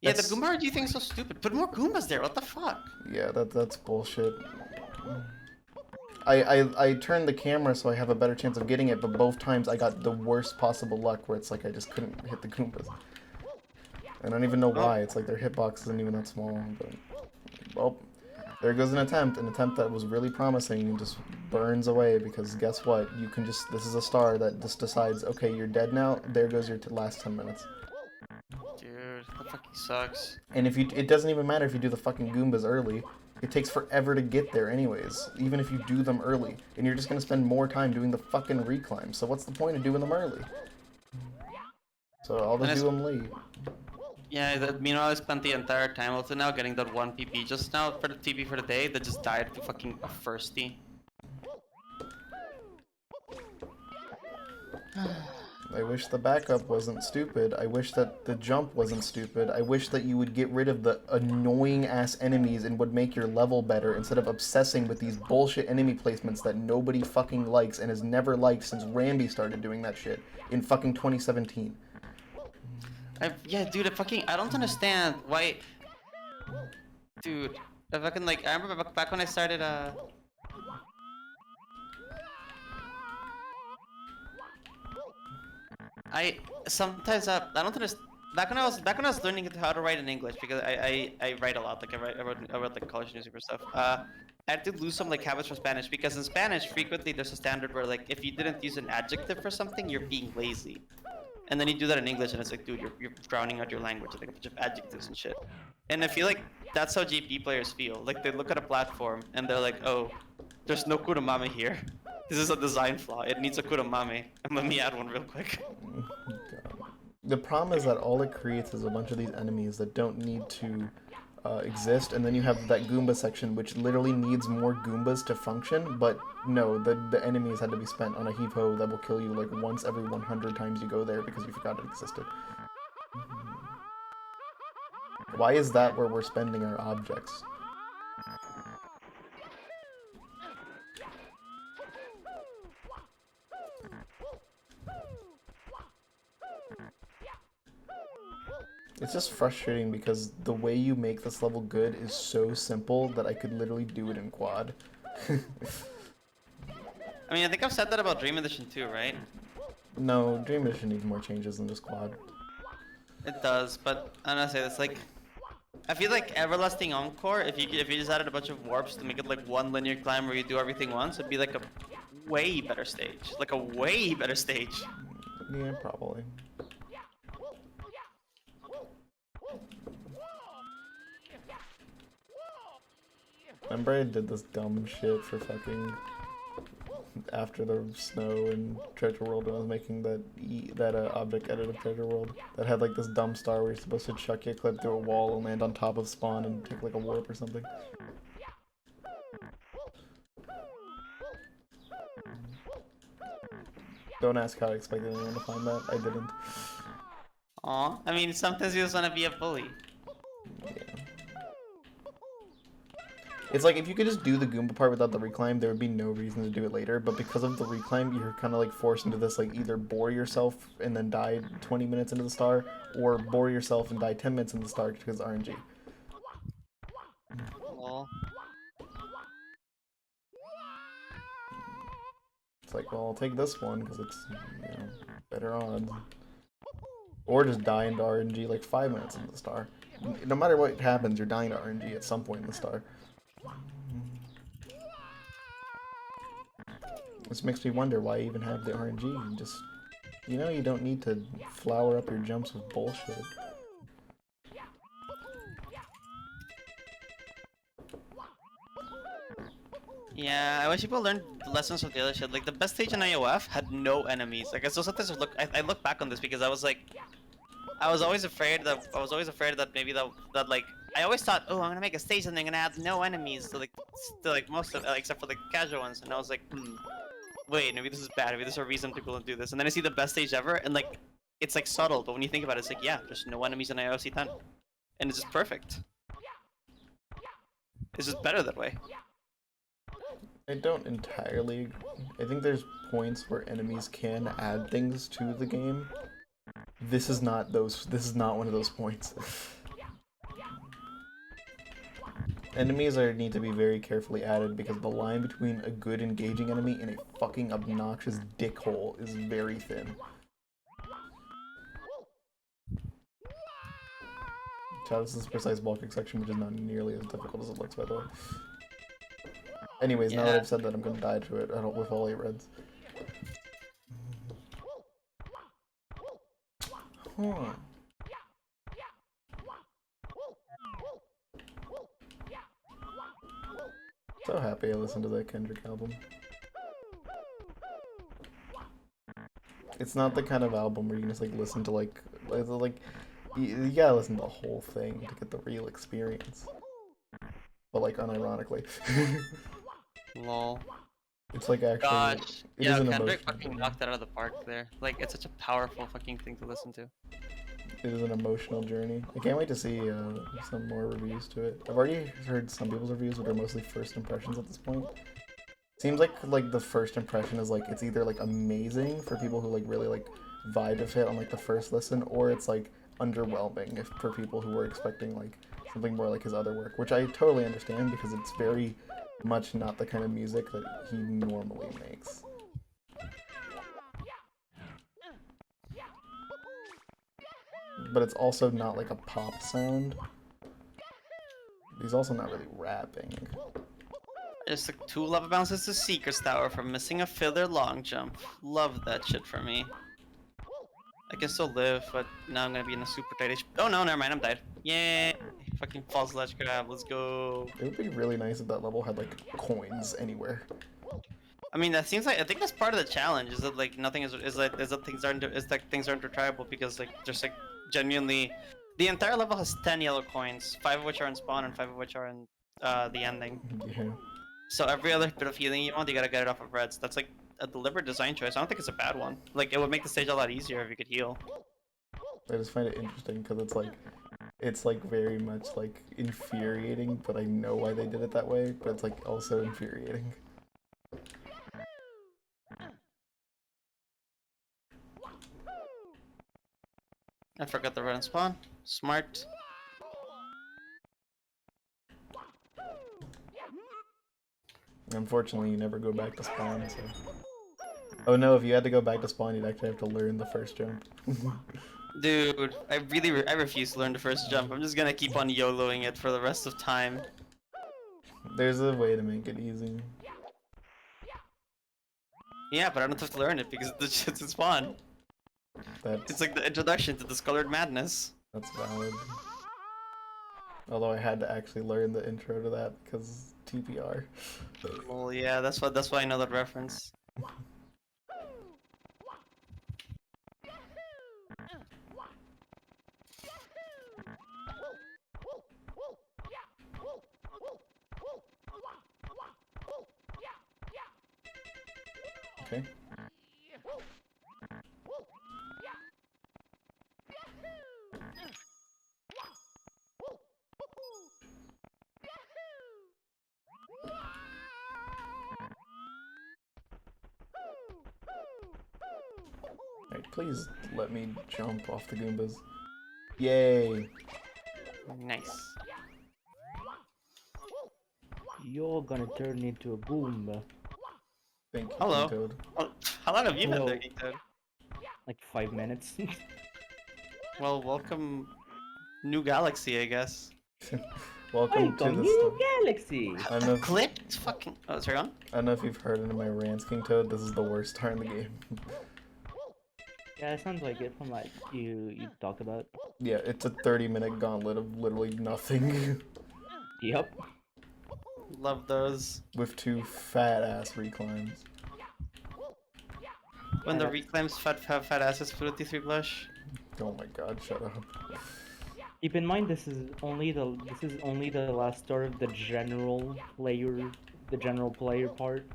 Yeah, the Goomba RG thing is so stupid. Put more Goombas there. What the fuck? Yeah, that's bullshit. I turned the camera so I have a better chance of getting it, but both times I got the worst possible luck where it's like I just couldn't hit the Goombas. I don't even know why. It's like their hitbox isn't even that small. But well, there goes an attempt that was really promising and just burns away because guess what? You can just this is a star that just decides, okay, you're dead now. There goes your last 10 minutes. Dude, that fucking sucks. And if you, it doesn't even matter if you do the fucking Goombas early. It takes forever to get there anyways, even if you do them early. And you're just gonna spend more time doing the fucking reclimbs. So what's the point of doing them early? So I'll just do them late. Yeah, meanwhile I spent the entire time also now getting that one PP just now for the TP for the day that just died to fucking a firsty. I wish the backup wasn't stupid. I wish that the jump wasn't stupid. I wish that you would get rid of the annoying ass enemies and would make your level better instead of obsessing with these bullshit enemy placements that nobody fucking likes and has never liked since Rambi started doing that shit in fucking 2017. Yeah, dude, I don't understand why. Dude, I fucking like, I remember back when I started, I sometimes I don't understand. Back when I was learning how to write in English, because I write a lot, like I wrote like college newspaper stuff. I had to lose some like habits for Spanish because in Spanish frequently there's a standard where like if you didn't use an adjective for something, you're being lazy. And then you do that in English and it's like, dude, you're drowning out your language with like a bunch of adjectives and shit. And I feel like that's how JP players feel. Like they look at a platform and they're like, oh, there's no Kuramame here. This is a design flaw. It needs a Kuramame. And let me add one real quick. The problem is that all it creates is a bunch of these enemies that don't need to exist, and then you have that Goomba section which literally needs more Goombas to function, but no, the enemies had to be spent on a heave-ho that will kill you like once every 100 times you go there because you forgot it existed. Why is that where we're spending our objects? It's just frustrating because the way you make this level good is so simple that I could literally do it in quad. I mean, I think I've said that about Dream Edition too, right? No, Dream Edition needs more changes than just quad. It does, but I'm gonna say this, like, I feel like Everlasting Encore, if you just added a bunch of warps to make it like one linear climb where you do everything once, it'd be like a way better stage. Like a way better stage. Yeah, probably. Remember I did this dumb shit for fucking after the snow in Treasure World when I was making that object edit of Treasure World that had like this dumb star where you're supposed to chuck your clip through a wall and land on top of spawn and take like a warp or something. Don't ask how I expected anyone to find that. I didn't. Aw, I mean, sometimes you just wanna be a bully. Yeah. It's like if you could just do the Goomba part without the reclimb, there would be no reason to do it later. But because of the reclimb, you're kind of like forced into this, like either bore yourself and then die 20 minutes into the star, or bore yourself and die 10 minutes into the star because it's RNG. Lol. It's like, well, I'll take this one because it's, you know, better odds. Or just die into RNG like 5 minutes into the star. No matter what happens, you're dying to RNG at some point in the star. This makes me wonder why you even have the RNG. You just, you know, you don't need to flower up your jumps with bullshit. Yeah, I wish people learned the lessons of the other shit. Like the best stage in IOF had no enemies. Like I still sometimes I look back on this because I was like, I was always afraid that maybe that like I always thought, oh, I'm gonna make a stage and I'm gonna have no enemies to like most of except for the casual ones, and I was like, wait, maybe this is bad. Maybe there's a reason to go and do this. And then I see the best stage ever, and like it's like subtle, but when you think about it, it's like, yeah, there's no enemies in IOC 10, and it's just perfect. It's just better that way. I don't entirely. I think there's points where enemies can add things to the game. This is not one of those points. Enemies need to be very carefully added because the line between a good engaging enemy and a fucking obnoxious dickhole is very thin. Chat, this is precise bulking section, which is not nearly as difficult as it looks, by the way. Anyways, now that I've said that, I'm gonna die to it with all 8 reds. Huh. So happy I listened to that Kendrick album. It's not the kind of album where you can just like listen to like you gotta listen to the whole thing to get the real experience. But like unironically. Lol. It's like actually Gosh. it Yeah, is an Kendrick emotional fucking journey. knocked it out of the park there. Like, it's such a powerful fucking thing to listen to. It is an emotional journey. I can't wait to see some more reviews to it. I've already heard some people's reviews, which are mostly first impressions at this point. Seems like the first impression is like it's either like amazing for people who like really like vibe with it on like the first listen, or it's like underwhelming for people who were expecting like something more like his other work, which I totally understand because it's very much not the kind of music that he normally makes. But it's also not like a pop sound. He's also not really rapping. Just took 2 lava bounces to Secret's Tower for missing a filler long jump. Love that shit for me. I can still live, but now I'm gonna be in a super tight HP. Oh no, never mind, I'm dead. Yay! Fucking false ledge grab, let's go. It would be really nice if that level had like coins anywhere. I mean, that seems like, I think that's part of the challenge, is that like nothing is that things aren't retrievable because like there's like genuinely, the entire level has 10 yellow coins, 5 of which are in spawn and 5 of which are in the ending. Yeah. So every other bit of healing you want, you gotta get it off of reds. That's like a deliberate design choice. I don't think it's a bad one. Like, it would make the stage a lot easier if you could heal. I just find it interesting because it's like very much like infuriating, but I know why they did it that way, but it's like also infuriating. I forgot the red spawn. Smart. Unfortunately, you never go back to spawn, so... Oh no, if you had to go back to spawn, you'd actually have to learn the first jump. Dude, I refuse to learn the first jump. I'm just gonna keep on YOLOing it for the rest of time. There's a way to make it easy. Yeah, but I don't have to learn it because the shit's in spawn. It's like the introduction to Discolored Madness. That's valid. Although I had to actually learn the intro to that because TPR. Well, yeah, that's why I know that reference. Okay. Alright, please let me jump off the Goombas. Yay! Nice. You're gonna turn into a Goomba. Thank you, Hello. Toad. Well, how long have you been Hello. there, Geek Toad? Like 5 minutes. Well, welcome, new galaxy, I guess. Welcome to Welcome, the new galaxy! I don't know if, Clipped? Fucking. Oh, sorry, on? I don't know if you've heard any of my rants, King Toad. This is the worst star in the game. Yeah, it sounds like it from like you talked about. Yeah, it's a 30-minute gauntlet of literally nothing. Yep. Love those. With 2 fat-ass reclimbs. When the reclaims have fat asses, Fruity 3 blush. Oh my god, shut up. Keep in mind this is only the last star of the general player part.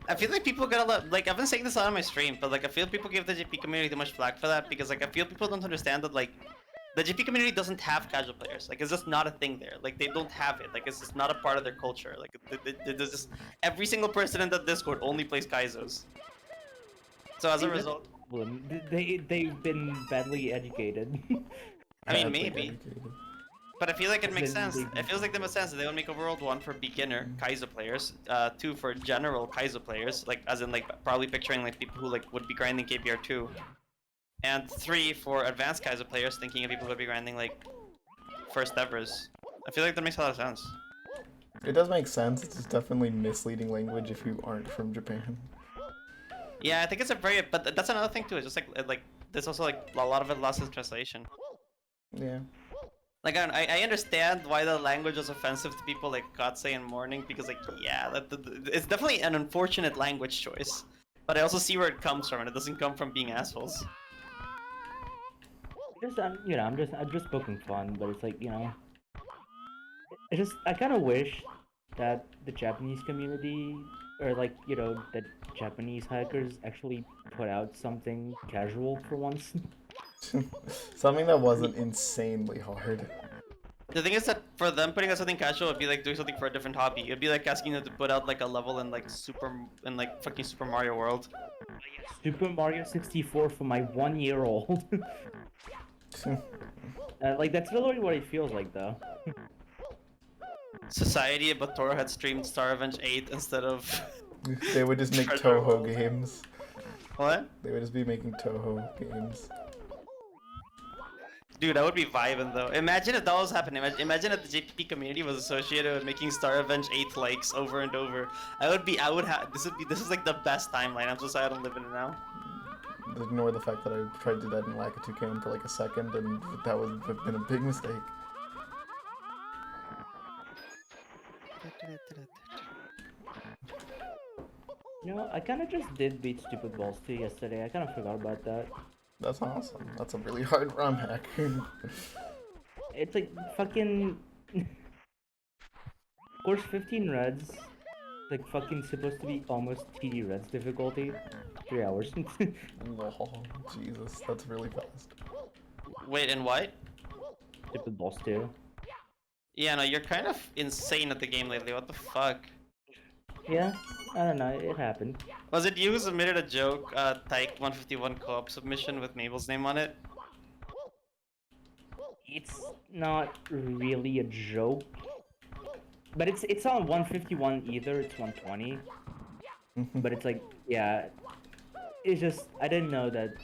I feel like people get a lot, like, I've been saying this a lot on my stream, but like, I feel people give the GP community too much flack for that, because like, I feel people don't understand that like, the GP community doesn't have casual players. Like, it's just not a thing there. Like, they don't have it. Like, it's just not a part of their culture. Like, there's just, every single person in the Discord only plays kaizos. So as a result, They've been badly educated. I mean, Badly maybe. educated. But I feel like it makes Then sense. It feels like they makes sense that they would make a World 1 for beginner kaizo players, 2 for general kaizo players, like as in like probably picturing like people who like would be grinding KBR 2, and 3 for advanced kaizo players, thinking of people who would be grinding like first evers. I feel like that makes a lot of sense. It does make sense. It's just definitely misleading language if you aren't from Japan. Yeah, I think it's a very, but that's another thing too. It's just like there's also like a lot of it lost in translation. Yeah. Like I understand why the language was offensive to people like Katsei and Morning, because like yeah, it's definitely an unfortunate language choice. But I also see where it comes from, and it doesn't come from being assholes. Just you know, I'm just poking fun, but it's like, you know, I kind of wish that the Japanese community, or like, you know, that Japanese hackers actually put out something casual for once. Something that wasn't insanely hard. The thing is that for them putting out something casual would be like doing something for a different hobby. It'd be like asking them to put out like a level in like fucking Super Mario World. Super Mario 64 for my 1-year-old. Like, that's literally what it feels like, though. Society, but Toro had streamed Star Revenge 8 instead of. They would just make Treasure Toho World. games. What? They would just be making Toho games. Dude, that would be vibing though. Imagine if that was happening. Imagine if the JPP community was associated with making Star Revenge 8 likes over and over. I would have. This is like the best timeline. I'm so sorry I don't live in it now. Ignore the fact that I tried to do that in Lakitu Cam for like a second, and that would have been a big mistake. You know, I kind of just did beat Stupid Balls 2 yesterday. I kind of forgot about that. That's awesome. That's a really hard ROM hack. It's like fucking... Course 15 reds. Like fucking supposed to be almost TD reds difficulty. 3 hours. Lol, Jesus, that's really fast. Wait, and what? Stupid Balls 2. Yeah, no, you're kind of insane at the game lately. What the fuck? Yeah, I don't know, it happened. Was it you who submitted a joke, Tyke 151 co-op submission with Mabel's name on it? It's not really a joke. But it's not 151 either, it's 120. But it's like, yeah, it's just, I didn't know that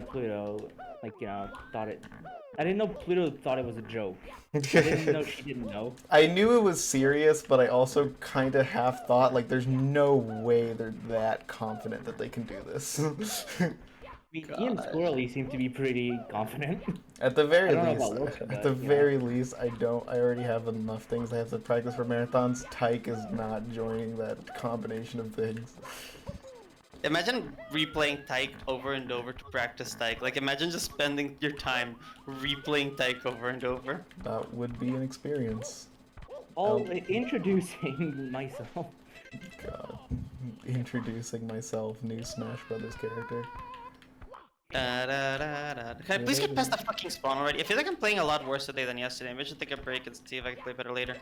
Pluto, like, you know, I didn't know Pluto thought it was a joke. I didn't know she didn't know. I knew it was serious, but I also kind of half thought, like, there's no way they're that confident that they can do this. I mean, Ian Squirrely seemed to be pretty confident. At the very I don't know least, about Lorca, at but, the you know. very least, I already have enough things I have to practice for marathons. Tyke is not joining that combination of things. Imagine replaying Tyke over and over to practice Tyke. Like, imagine just spending your time replaying Tyke over and over. That would be an experience. Introducing myself. God. Introducing myself, new Smash Brothers character. Can I please get past that fucking spawn already? I feel like I'm playing a lot worse today than yesterday. Maybe I should take a break and see if I can play better later.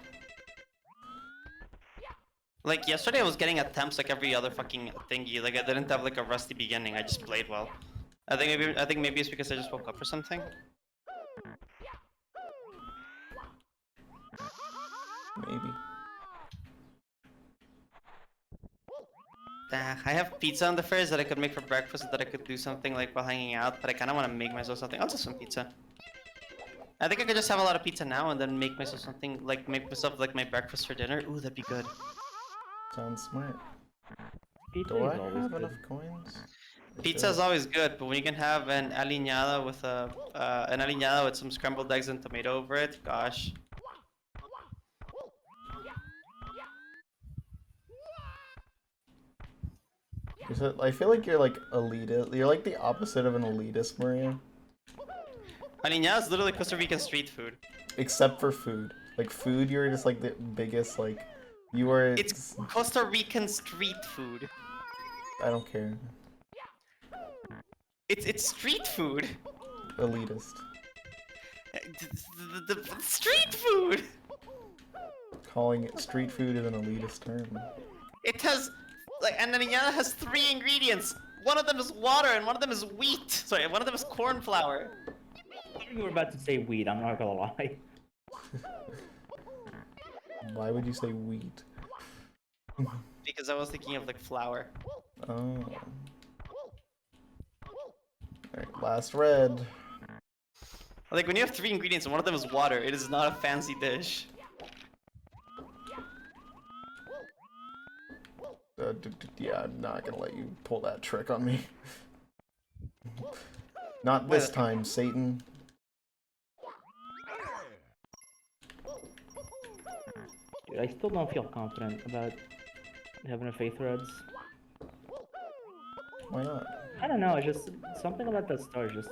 Like, yesterday I was getting attempts like every other fucking thingy. Like, I didn't have like a rusty beginning. I just played well. I think maybe it's because I just woke up or something. Maybe. I have pizza on the fridge that I could make for breakfast, that I could do something like while hanging out, but I kind of want to make myself something. I'll do some pizza. I think I could just have a lot of pizza now and then make myself something, like make myself like my breakfast for dinner. Ooh, that'd be good. Sounds smart. Pizza Do I is always have good. enough coins? Pizza is always good, but when you can have an aliñada with some scrambled eggs and tomato over it, gosh. I feel like you're like elitist. You're like the opposite of an elitist, Maria. Aliñada is literally Costa Rican street food. Except for food. Like food, you're just like the biggest. Like you are. It's Costa Rican street food. I don't care. It's street food. Elitist. The street food. Calling it street food is an elitist term. It has, like, and aliñada has 3 ingredients. One of them is water and one of them is wheat. Sorry, one of them is corn flour. thought you were about to say weed, I'm not gonna lie. Why would you say wheat? Because I was thinking of like flour. Oh. Alright, last red. Like when you have 3 ingredients and one of them is water, it is not a fancy dish. Yeah, I'm not gonna let you pull that trick on me. Not this time, Satan. Dude, I still don't feel confident about having a faith reds. Why not? I don't know, it's just something about that star is just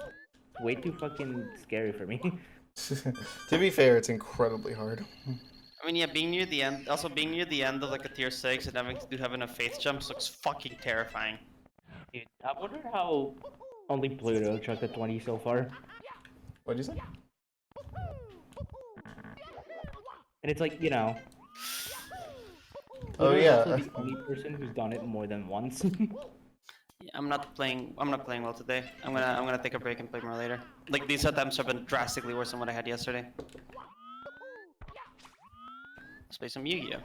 way too fucking scary for me. To be fair, it's incredibly hard. I mean, yeah, being near the end, also being near the end of like a tier 6 and having a faith jumps looks fucking terrifying. Dude, I wonder how only Pluto chucked a 20 so far. What'd you say? And it's like, you know. Oh, Pluto's yeah. also the only person who's done it more than once. Yeah, I'm not playing well today. I'm gonna take a break and play more later. Like these attempts have been drastically worse than what I had yesterday. Let's play some Yu-Gi-Oh.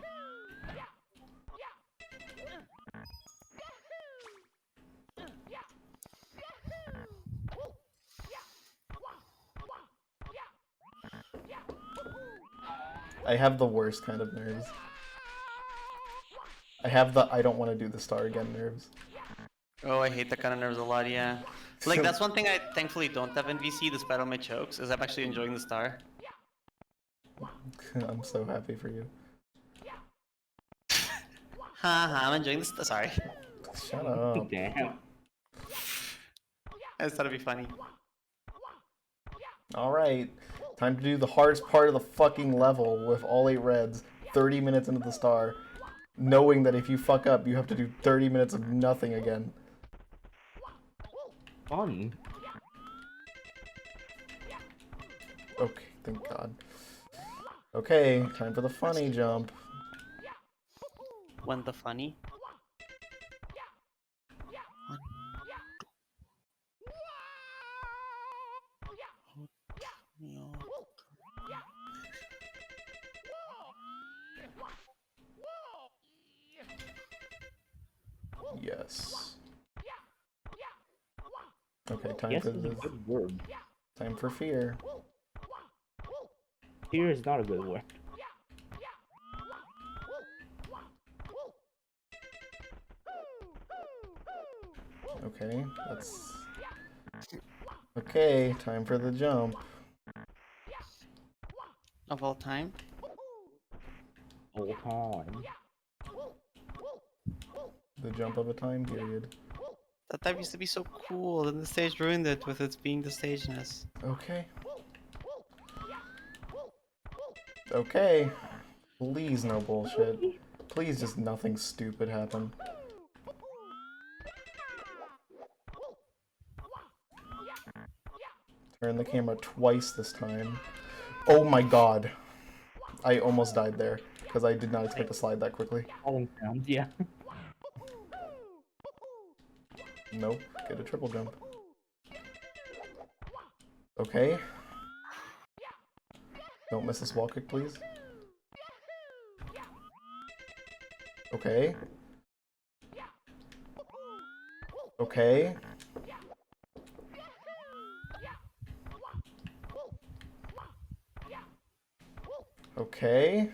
I have the worst kind of nerves. I have the I don't want to do the star again nerves. Oh, I hate that kind of nerves a lot, yeah. Like, that's one thing I thankfully don't have in VC, despite all my chokes, is I'm actually enjoying the star. I'm so happy for you. Haha, I'm enjoying the star. Sorry. Shut up. Damn. I just thought it'd be funny. Alright, time to do the hardest part of the fucking level with all 8 reds, 30 minutes into the star, knowing that if you fuck up, you have to do 30 minutes of nothing again. Fun. Okay, thank God. Okay, time for the funny jump. When the funny? Yes. Okay, time Yes for is a the good word. time for fear. Fear is not a good word. Okay, that's okay. Time for the jump. Of all time? All time. The jump of a time period. That time used to be so cool, then the stage ruined it with its being the stageness. Okay. Okay. Please no bullshit. Please just nothing stupid happen. Turn the camera twice this time. Oh my god. I almost died there, because I did not expect to slide that quickly. Falling sounds, yeah. Nope, get a triple jump. Okay. Don't miss this wall kick, please. Okay. Okay. Okay.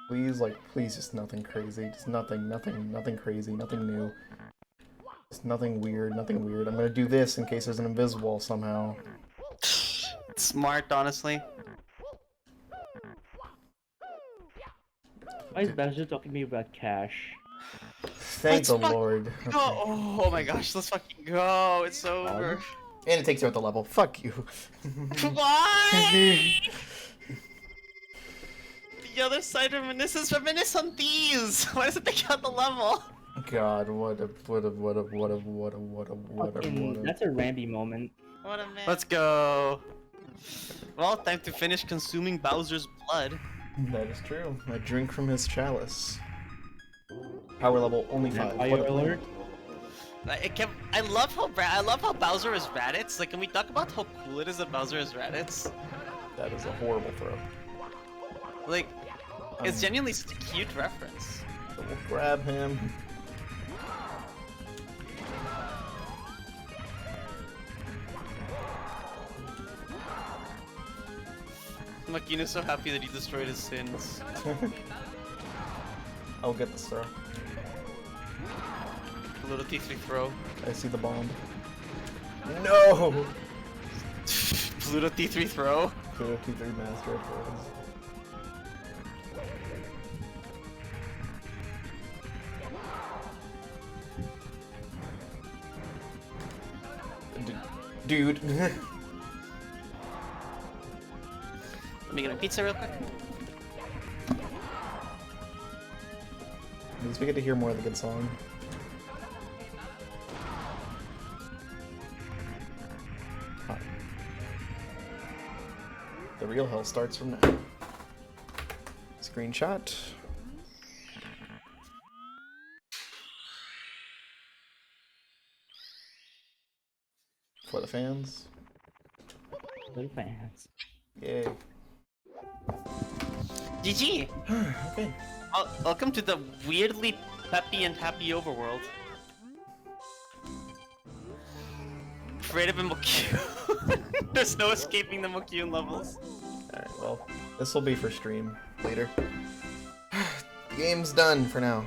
Please, like, please, just nothing crazy. Just nothing crazy, nothing new. Just nothing weird, nothing weird. I'm gonna do this in case there's an invisible wall somehow. Smart, honestly. Why is Badger talking to me about cash? Thank the Lord. Go! Oh my gosh, let's fucking go! It's over. And it takes you out the level. Fuck you. Why? The other side of reminiscence on these. Why does it take out the level? God, what a. Fucking, that's a Randy moment. What a man. Let's go. Well, time to finish consuming Bowser's blood. That is true. I drink from his chalice. Power level only 5. Fire What a alert. It kept I love how Bowser is Raditz. Like, can we talk about how cool it is that Bowser is Raditz? That is a horrible throw. Like, it's genuinely such a cute reference. So we'll grab him. Makino's so happy that he destroyed his sins. I'll get this throw. A little T3 throw. I see the bomb. No! Pluto T3 throw. Pluto T3 master of throws. Dude. Let me get a pizza real quick. At least we get to hear more of the good song. Hi. The real hell starts from now. Screenshot. For the fans. Little fans. Yay. GG! Okay. Welcome to the weirdly peppy and happy overworld. Afraid of a Mokune. There's no escaping the Mokune levels. Alright, well, this will be for stream later. The game's done for now.